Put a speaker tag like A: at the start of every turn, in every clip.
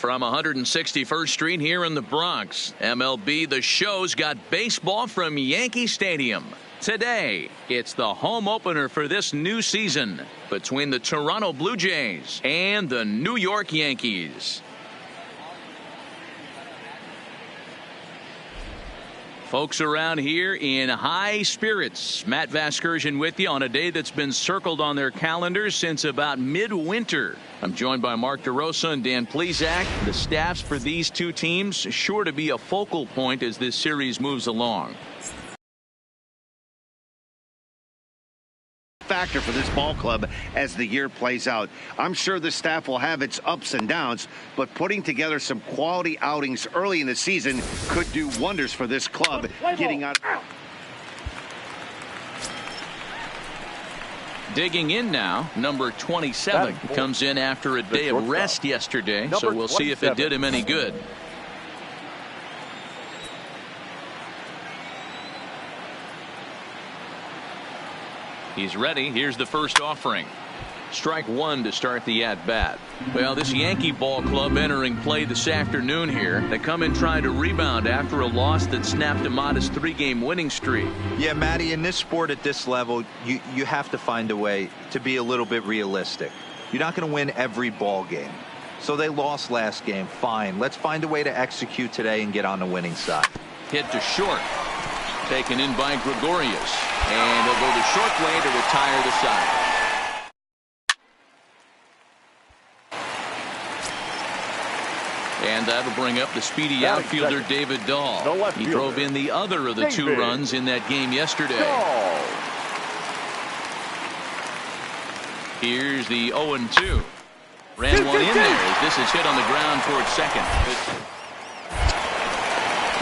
A: From 161st Street here in the Bronx, MLB The Show's got baseball from Yankee Stadium. Today, it's the home opener for this new season between the Toronto Blue Jays and the New York Yankees. Folks around here in high spirits. Matt Vasgersian with you on a day that's been circled on their calendars since about midwinter. I'm joined by Mark DeRosa and Dan Plesac. The staffs for these two teams sure to be a focal point as this series moves along.
B: Factor for this ball club as the year plays out. I'm sure the staff will have its ups and downs, but putting together some quality outings early in the season could do wonders for this club getting out.
A: Digging in now, number 27 comes in after a day of rest yesterday, so we'll see if it did him any good. He's ready. Here's the first offering. Strike one to start the at-bat. Well, this Yankee ball club entering play this afternoon here. They come in trying to rebound after a loss that snapped a modest 3-game winning streak.
C: Yeah, Matty, in this sport at this level, you have to find a way to be a little bit realistic. You're not going to win every ball game. So they lost last game. Fine. Let's find a way to execute today and get on the winning side.
A: Hit to short. Taken in by Gregorius. And he'll go the short way to retire the side. And that'll bring up the speedy outfielder David Dahl. He drove in the other of the two runs in that game yesterday. Here's the 0-2. Ran one in there as this is hit on the ground towards second.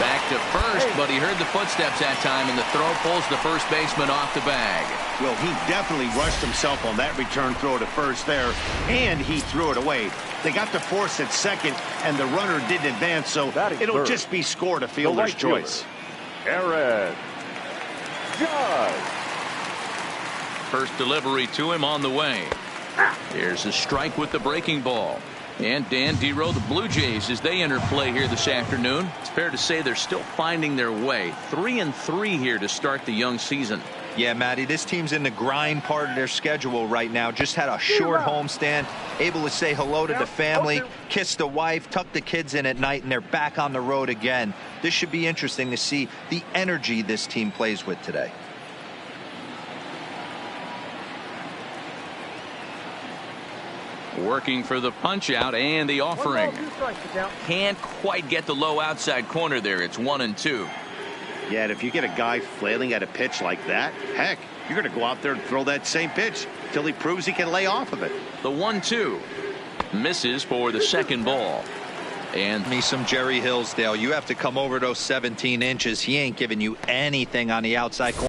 A: Back to first, but he heard the footsteps that time, and the throw pulls the first baseman off the bag.
B: Well, he definitely rushed himself on that return throw to first there, and he threw it away. They got to force at second, and the runner didn't advance, so it'll just be scored a fielder's choice.
D: Aaron Judge.
A: First delivery to him on the way. Here's a strike with the breaking ball. And Dan Dero, the Blue Jays, as they enter play here this afternoon, it's fair to say they're still finding their way. 3-3 here to start the young season.
C: Yeah, Matty, this team's in the grind part of their schedule right now. Just had a short homestand, able to say hello to the family, kiss the wife, tuck the kids in at night, and they're back on the road again. This should be interesting to see the energy this team plays with today.
A: Working for the punch out and the offering. Can't quite get the low outside corner there. It's 1-2.
B: Yeah, and if you get a guy flailing at a pitch like that, heck, you're going to go out there and throw that same pitch till he proves he can lay off of it.
A: The 1-2 misses for the second ball. And
C: me some Jerry Hillsdale. You have to come over those 17 inches. He ain't giving you anything on the outside corner.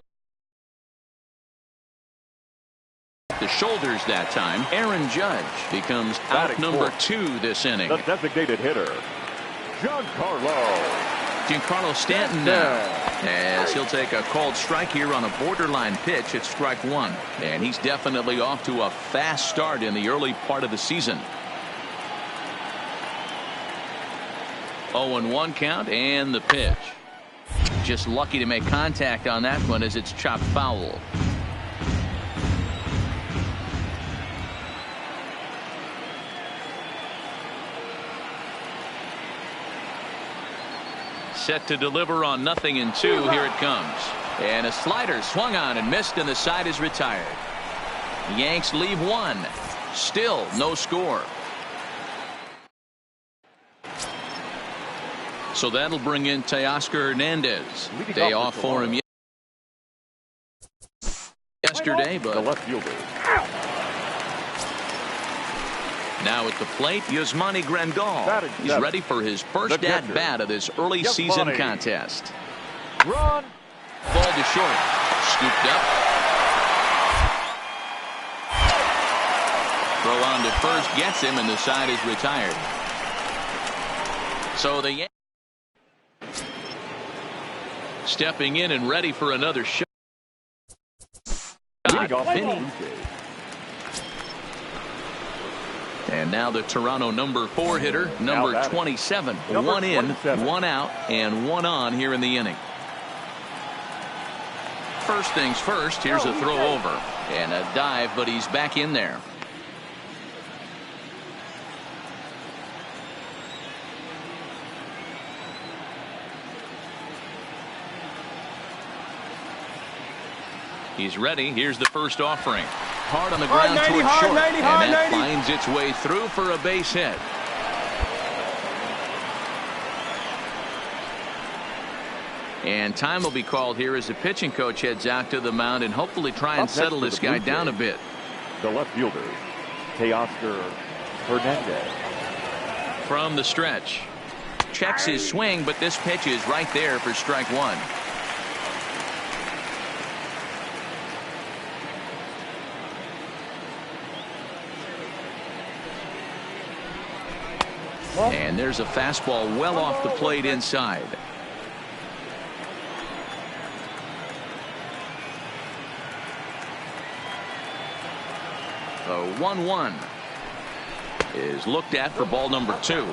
A: The shoulders that time. Aaron Judge becomes out number 2 this inning.
D: The designated hitter,
A: Giancarlo Stanton now, as he'll take a called strike here on a borderline pitch. It's strike one, and he's definitely off to a fast start in the early part of the season. 0-1 count and the pitch. Just lucky to make contact on that one as it's chopped foul. Set to deliver on 0-2. Here it comes. And a slider swung on and missed, and the side is retired. Yanks leave one. Still no score. So that'll bring in Teoscar Hernandez. Day off for him yesterday, but
D: the left fielder.
A: now at the plate, Yasmani Grandal. He's ready for his first at-bat of this early season contest.
D: Run.
A: Ball to short. Scooped up. Throw on to first gets him, and the side is retired. So the Yankees stepping in and ready for another shot. And now the Toronto number 4 hitter, number 27.
D: Number
A: 1 in,
D: 27.
A: 1 out, and 1 on here in the inning. First things first, here's a throw over and a dive, but he's back in there. He's ready. Here's the first offering. Hard on the ground towards short. And that finds its way through for a base hit. And time will be called here as the pitching coach heads out to the mound and hopefully try and settle this guy down a bit.
D: The left fielder, Teoscar Hernandez.
A: From the stretch. Checks his swing, but this pitch is right there for strike 1. And there's a fastball well off the plate inside. The 1-1 is looked at for ball number 2.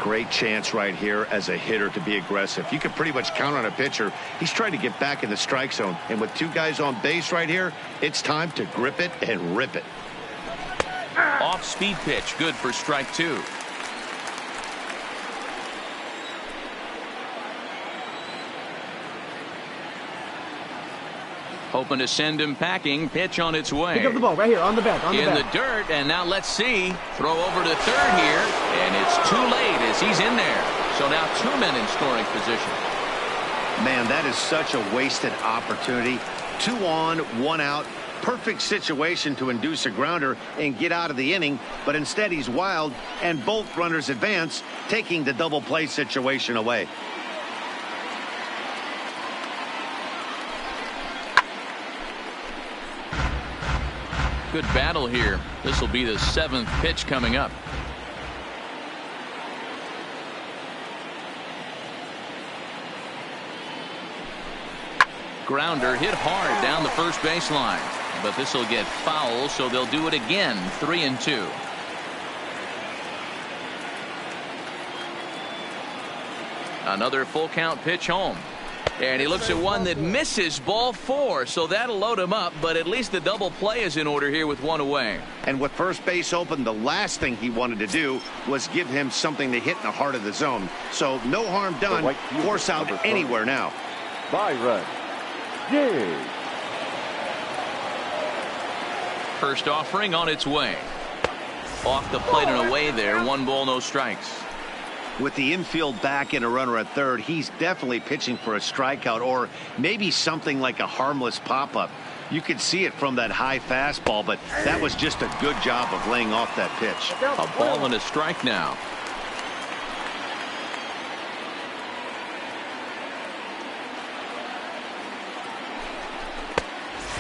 B: Great chance right here as a hitter to be aggressive. You can pretty much count on a pitcher. He's trying to get back in the strike zone. And with 2 guys on base right here, it's time to grip it and rip it.
A: Off speed pitch, good for strike 2. Hoping to send him packing. Pitch on its way.
E: Pick up the ball right here on the back.
A: In the dirt, and now let's see. Throw over to third here, and it's too late as he's in there. So now 2 men in scoring position.
B: Man, that is such a wasted opportunity. 2 on, 1 out. Perfect situation to induce a grounder and get out of the inning, but instead he's wild, and both runners advance, taking the double play situation away.
A: Good battle here. This will be the 7th pitch coming up. Grounder hit hard down the first baseline, but this will get foul, so they'll do it again. 3-2. Another full count pitch home. And he looks at one that misses, ball 4, so that'll load him up, but at least the double play is in order here with 1 away.
B: And with first base open, the last thing he wanted to do was give him something to hit in the heart of the zone. So no harm done. Force out anywhere now.
D: Byron Dig.
A: First offering on its way. Off the plate and away there. 1 ball, no strikes.
B: With the infield back and a runner at third, he's definitely pitching for a strikeout or maybe something like a harmless pop-up. You could see it from that high fastball, but that was just a good job of laying off that pitch.
A: A ball and a strike now.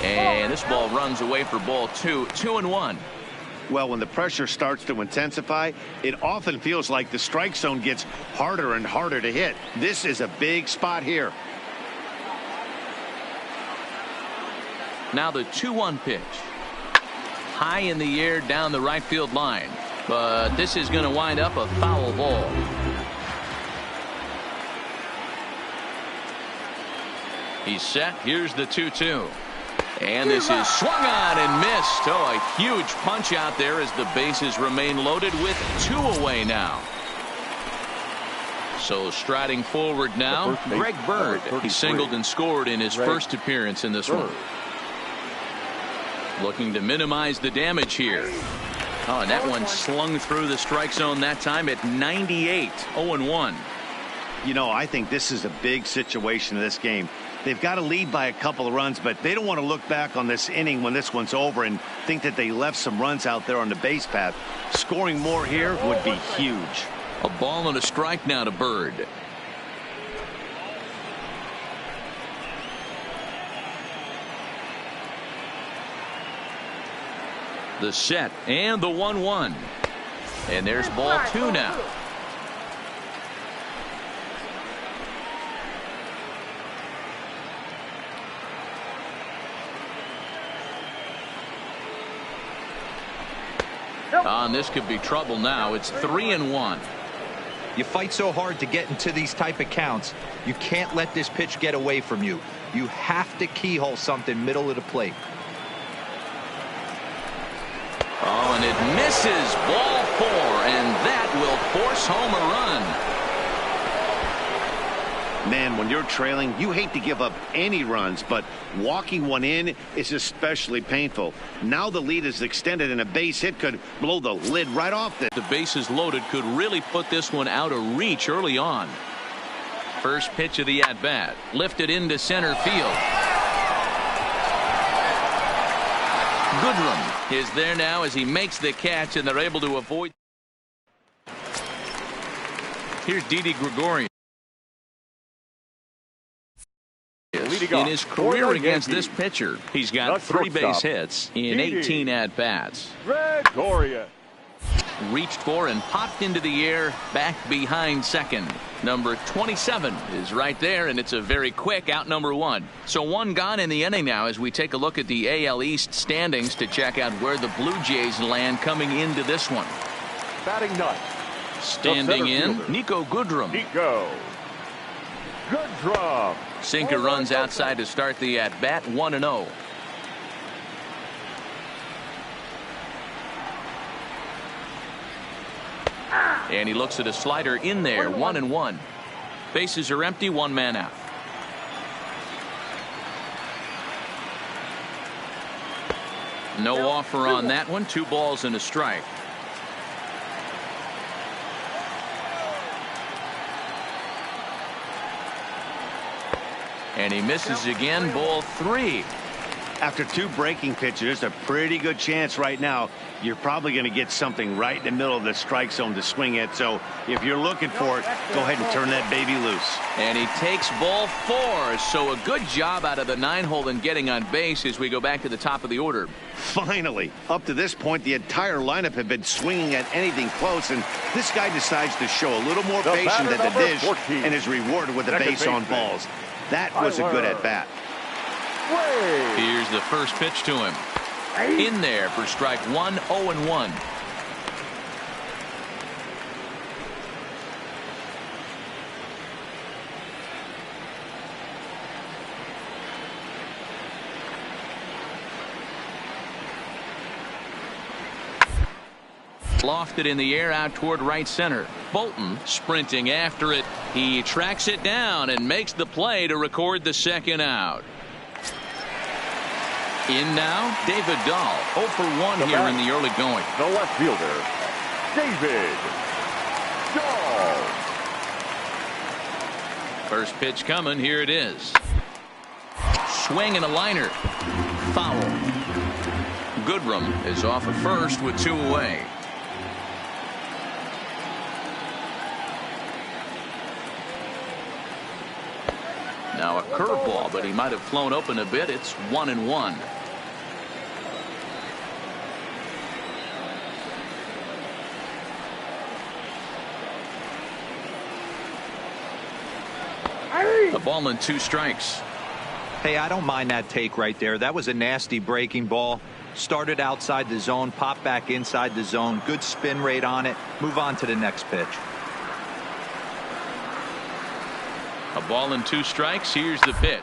A: And this ball runs away for ball 2. 2-1.
B: Well, when the pressure starts to intensify, it often feels like the strike zone gets harder and harder to hit. This is a big spot here.
A: Now the 2-1 pitch. High in the air down the right field line. But this is going to wind up a foul ball. He's set. Here's the 2-2. And this is swung on and missed. Oh, a huge punch out there as the bases remain loaded with 2 away now. So striding forward now, Greg Bird. He singled and scored in his first appearance in this one. Looking to minimize the damage here. Oh, and that one slung through the strike zone that time at 98. 0-1.
B: You know, I think this is a big situation in this game. They've got to lead by a couple of runs, but they don't want to look back on this inning when this one's over and think that they left some runs out there on the base path. Scoring more here would be huge.
A: A ball and a strike now to Bird. The set and the 1-1. And there's ball 2 now. And this could be trouble now. It's 3-1.
C: You fight so hard to get into these type of counts. You can't let this pitch get away from you. You have to keyhole something middle of the plate.
A: Oh, and it misses. Ball 4, and that will force home a run.
B: Man, when you're trailing, you hate to give up any runs, but walking one in is especially painful. Now the lead is extended, and a base hit could blow the lid right off this.
A: The bases loaded could really put this one out of reach early on. First pitch of the at-bat. Lifted into center field. Goodrum is there now as he makes the catch, and they're able to avoid. Here's Didi Gregorius. In his career against this pitcher, he's got 3 base hits in 18 at-bats.
D: Gregorius.
A: Reached for and popped into the air back behind second. Number 27 is right there, and it's a very quick out number 1. So 1 gone in the inning now as we take a look at the AL East standings to check out where the Blue Jays land coming into this one.
D: Batting ninth.
A: Standing in, Niko Goodrum.
D: Niko Goodrum.
A: Sinker runs outside to start the at-bat, 1-0. And he looks at a slider in there, 1-1. Bases are empty, 1 man out. No offer on that one, 2 balls and a strike. And he misses again, ball 3.
B: After 2 breaking pitches, a pretty good chance right now you're probably going to get something right in the middle of the strike zone to swing at. So if you're looking for it, go ahead and turn that baby loose.
A: And he takes ball 4. So a good job out of the 9-hole in getting on base as we go back to the top of the order.
B: Finally, up to this point, the entire lineup had been swinging at anything close, and this guy decides to show a little more patience at the dish and is rewarded with a base on balls. That was a good at-bat.
A: Here's the first pitch to him. In there for strike 1, 0-1. Lofted in the air out toward right center. Bolton sprinting after it. He tracks it down and makes the play to record the second out. In now, David Dahl, 0 for 1 here in the early going.
D: The left fielder, David Dahl.
A: First pitch coming, here it is. Swing and a liner. Foul. Goodrum is off at first with 2 away. Now a curveball, but he might have flown open a bit. It's 1-1. A ball and 2 strikes.
C: Hey, I don't mind that take right there. That was a nasty breaking ball. Started outside the zone, popped back inside the zone. Good spin rate on it. Move on to the next pitch.
A: A ball and 2 strikes. Here's the pitch.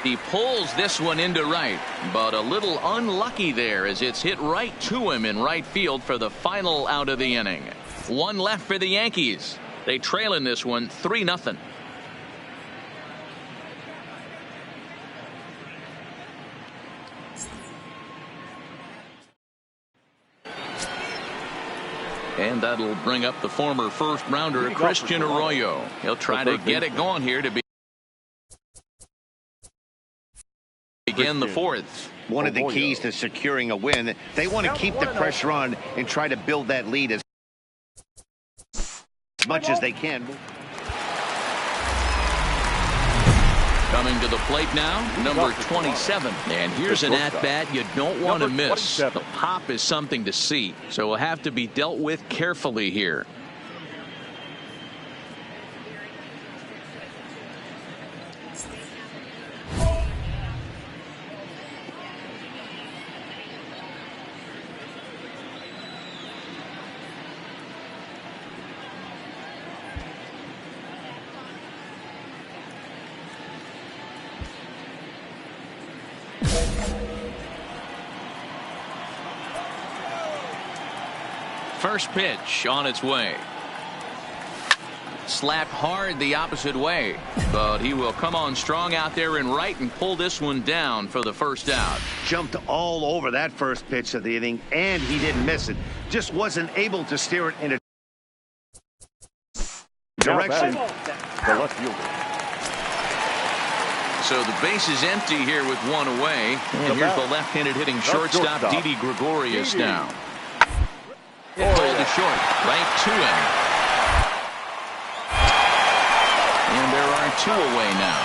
A: He pulls this one into right, but a little unlucky there as it's hit right to him in right field for the final out of the inning. 1 left for the Yankees. They trail in this one 3-0. And that'll bring up the former first rounder Christian Arroyo. He'll try to get it going here to begin the 4th.
B: One of the keys to securing a win, they want to keep the pressure on and try to build that lead as much as they can.
A: Coming to the plate now, number 27. And here's an at-bat you don't want to miss. The pop is something to see, so will have to be dealt with carefully here. First pitch on its way. Slapped hard the opposite way, but he will come on strong out there in right and pull this one down for the first out.
B: Jumped all over that first pitch of the inning, and he didn't miss it. Just wasn't able to steer it in a direction.
D: The left fielder.
A: So the base is empty here with one away. And here's the left-handed hitting shortstop, Didi Gregorius now. Pulled to short, right to him. And there are two away now.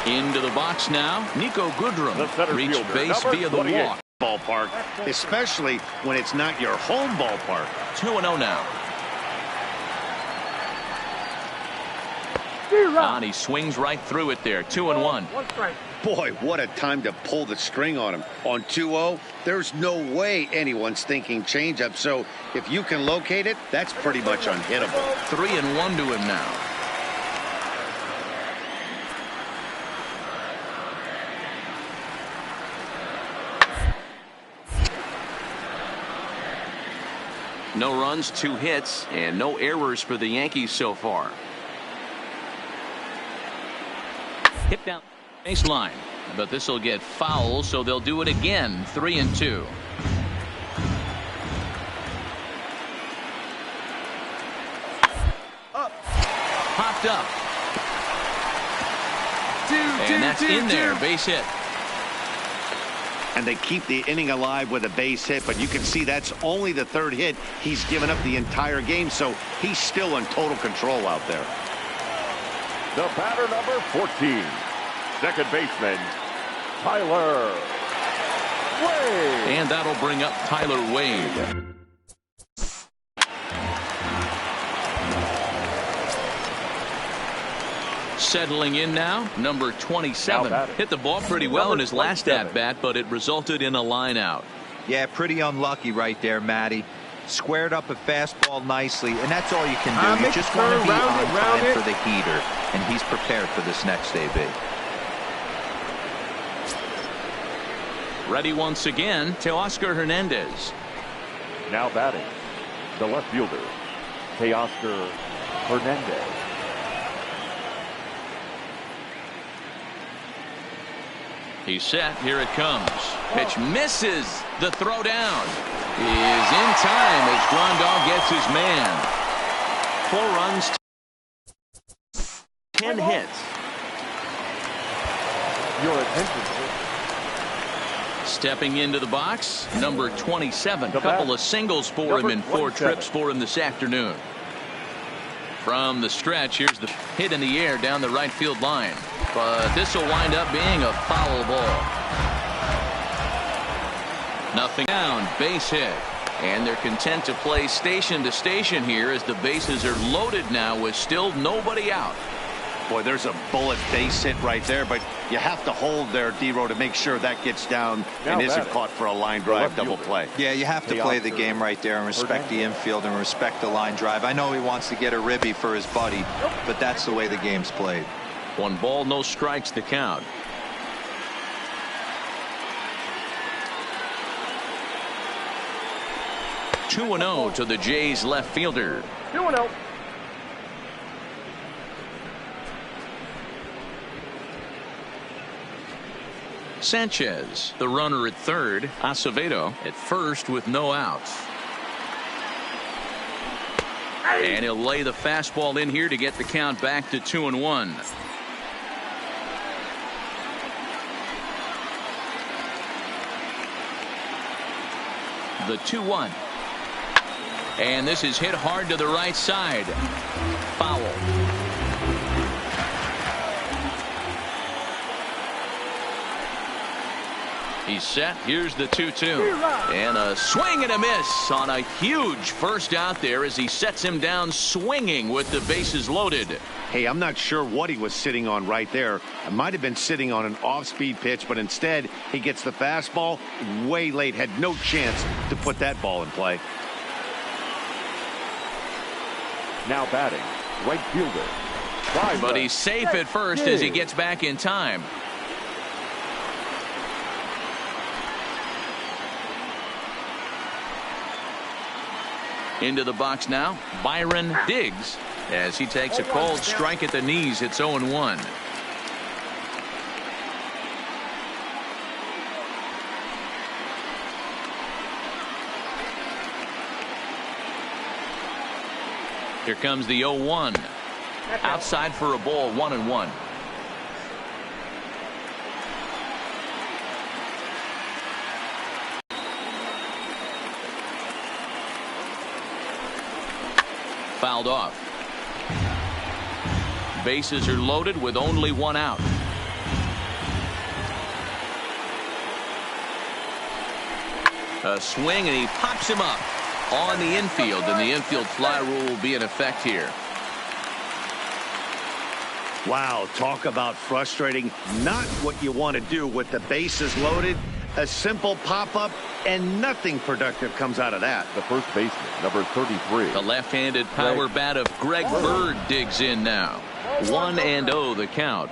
A: Into the box now. Nico Goodrum reached base via the walk.
B: Ballpark, especially when it's not your home ballpark.
A: 2-0 now. And he swings right through it there. 2-1.
B: Boy, what a time to pull the string on him. On 2-0, there's no way anyone's thinking changeup. So if you can locate it, that's pretty much unhittable.
A: 3-1 to him now. No runs, 2 hits, and no errors for the Yankees so far. Hit down baseline, but this will get foul, so they'll do it again. 3-2. Popped up. And that's in there. Base hit.
B: And they keep the inning alive with a base hit, but you can see that's only the 3rd hit he's given up the entire game, so he's still in total control out there.
D: The batter, number 14, second baseman, Tyler Wade.
A: And that'll bring up Tyler Wade. Settling in now, number 27. Hit the ball pretty well in his last at-bat, but it resulted in a line out.
C: Yeah, pretty unlucky right there, Matty. Squared up a fastball nicely, and that's all you can do. You just want to be on time for the heater, and he's prepared for this next AB.
A: Ready once again, Teoscar Hernandez.
D: Now batting, the left fielder, Teoscar Hernandez.
A: He's set. Here it comes. Pitch misses. The throw down is in time as Grandal gets his man. 4 runs, 10 hits.
D: Your attention.
A: Stepping into the box, number 27. A couple of singles for him and 4 trips for him this afternoon. From the stretch, here's the hit in the air down the right field line. But this will wind up being a foul ball. Nothing down, base hit. And they're content to play station to station here as the bases are loaded now with still nobody out.
B: Boy, there's a bullet base hit right there, but you have to hold there, D-Row, to make sure that gets down and isn't caught for a line drive double play.
C: Yeah, you have to play the game right there and respect the infield and respect the line drive. I know he wants to get a ribby for his buddy, but that's the way the game's played.
A: 1 ball, no strikes to count. Two 2-0 to the Jays left fielder.
D: 2-0.
A: Sanchez, the runner at third. Acevedo at first with no outs. And he'll lay the fastball in here to get the count back to 2-1. The 2-1. And this is hit hard to the right side. Foul. He's set. Here's the 2-2. And a swing and a miss on a huge first out there as he sets him down swinging with the bases loaded.
B: Hey, I'm not sure what he was sitting on right there. It might have been sitting on an off-speed pitch, but instead he gets the fastball way late. Had no chance to put that ball in play.
D: Now batting, right fielder.
A: But he's safe at first as he gets back in time. Into the box now, Byron Diggs, as he takes a cold strike at the knees. It's 0-1. Here comes the 0-1. Outside for a ball, 1-1. Fouled off. Bases are loaded with only one out. A swing, and he pops him up on the infield, and the infield fly rule will be in effect here.
B: Wow, talk about frustrating. Not what you want to do with the bases loaded. A simple pop-up, and nothing productive comes out of that.
D: The first baseman, number 33.
A: The left-handed power bat of Greg Bird digs in now. 1-0 the count.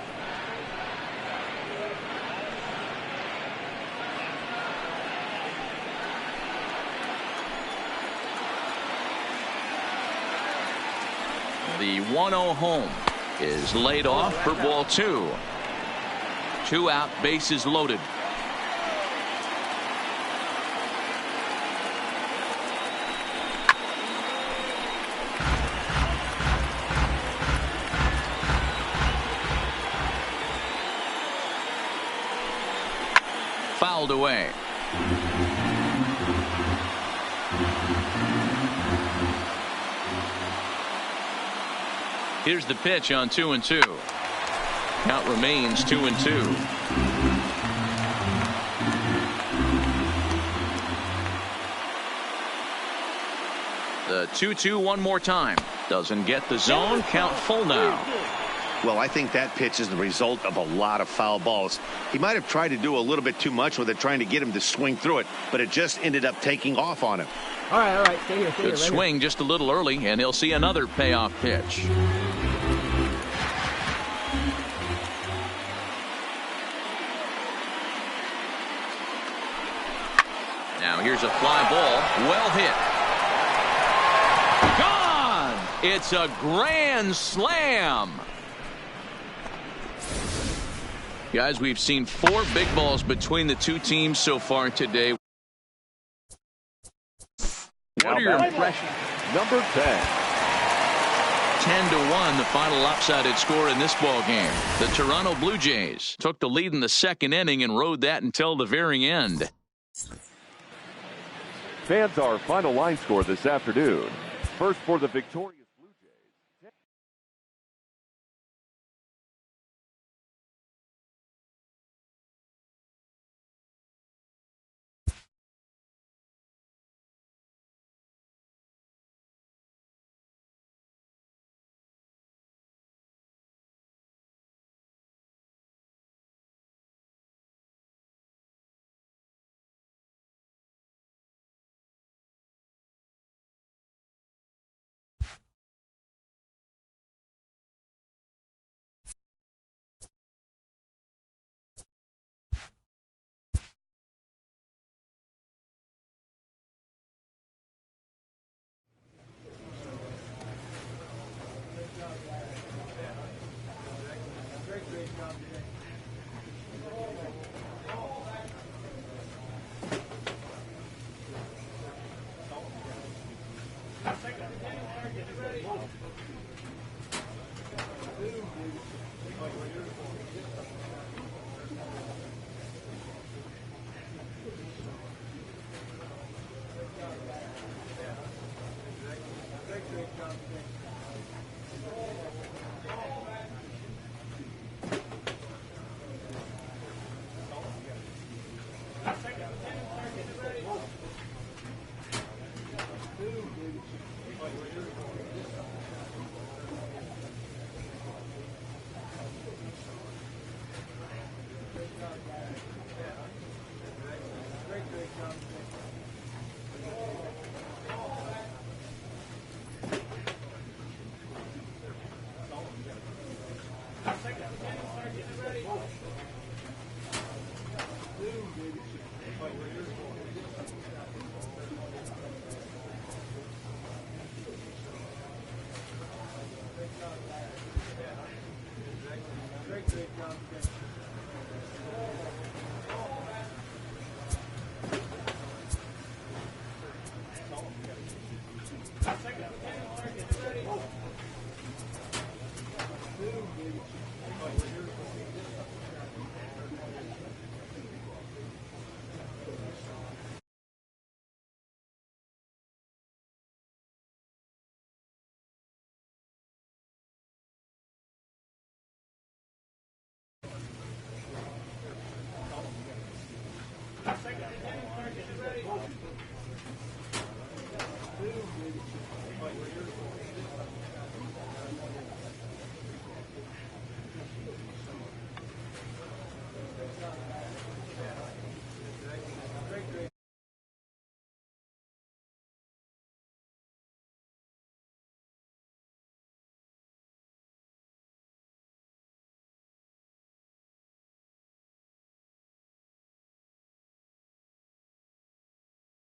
A: The 1-0 home is laid off for ball 2. 2 out, bases loaded. Fouled away. Here's the pitch on 2-2. Count remains 2-2. The 2-2 one more time. Doesn't get the zone. Count full now.
B: Well, I think that pitch is the result of a lot of foul balls. He might have tried to do a little bit too much with it, trying to get him to swing through it, but it just ended up taking off on him.
E: All right. Stay here.
A: Good swing just a little early, and he'll see another payoff pitch. Now here's a fly ball. Well hit. Gone! It's a grand slam. Guys, we've seen 4 big balls between the two teams so far today. What are your impressions?
D: Number 10.
A: 10-1, the final lopsided score in this ball game. The Toronto Blue Jays took the lead in the second inning and rode that until the very end.
D: Fans, our final line score this afternoon. First for the victorious Blue Jays.